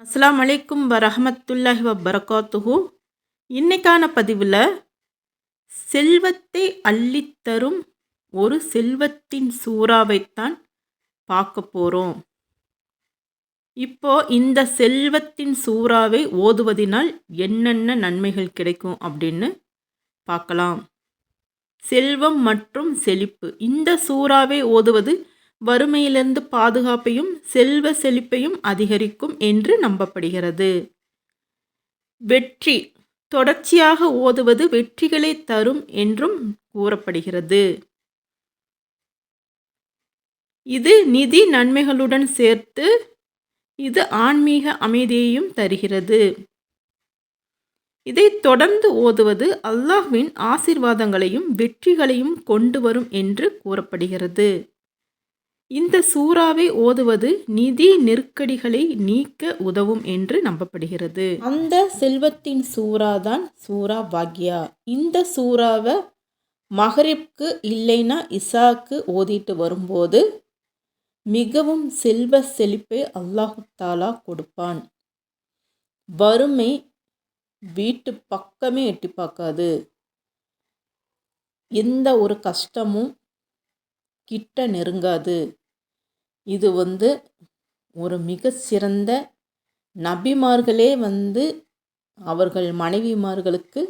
அஸ்ஸலாமு அலைக்கும் வரஹமத்துல்லாஹி வபரகாத்துஹு. இன்னைக்கான பதிவில் செல்வத்தை அள்ளித்தரும் ஒரு செல்வத்தின் சூறாவைத்தான் பார்க்க போகிறோம். இப்போ இந்த செல்வத்தின் சூறாவை ஓதுவதினால் என்னென்ன நன்மைகள் கிடைக்கும் அப்படின்னு பார்க்கலாம். செல்வம் மற்றும் செழிப்பு. இந்த சூறாவை ஓதுவது வறுமையிலிருந்து பாதுகாப்பையும் செல்வ செழிப்பையும் அதிகரிக்கும் என்று நம்பப்படுகிறது. வெற்றி. தொடர்ச்சியாக ஓதுவது வெற்றிகளை தரும் என்றும் கூறப்படுகிறது. இது நிதி நன்மைகளுடன் சேர்த்து இது ஆன்மீக அமைதியையும் தருகிறது. இதை தொடர்ந்து ஓதுவது அல்லாஹ்வின் ஆசீர்வாதங்களையும் வெற்றிகளையும் கொண்டு வரும் என்று கூறப்படுகிறது. இந்த சூறாவை ஓதுவது நிதி நெருக்கடிகளை நீக்க உதவும் என்று நம்பப்படுகிறது. அந்த செல்வத்தின் சூறா தான் சூரா வாக்கியா. இந்த சூறாவை மகரிப்க்கு இல்லைன்னா இசாக்கு ஓதிட்டு வரும்போது மிகவும் செல்வ செழிப்பை அல்லாஹு தாலா கொடுப்பான். வறுமை வீட்டு பக்கமே எட்டி பார்க்காது. எந்த ஒரு கஷ்டமும் கிட்ட நெருங்காது. இது ஒரு மிக சிறந்த நபிமார்களே அவர்கள் மனைவிமார்களுக்கு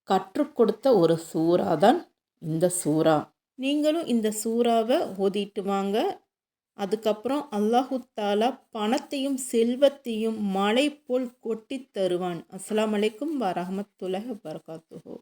கற்றுக் கொடுத்த ஒரு சூறா தான் இந்த சூறா. நீங்களும் இந்த சூறாவை ஓதிட்டு வாங்க. அதுக்கப்புறம் அல்லாஹு தாலா பணத்தையும் செல்வத்தையும் மழை போல் கொட்டி தருவான். அஸ்ஸலாமு அலைக்கும் வரஹ்மத்துல்லாஹி வபரகாத்துஹு.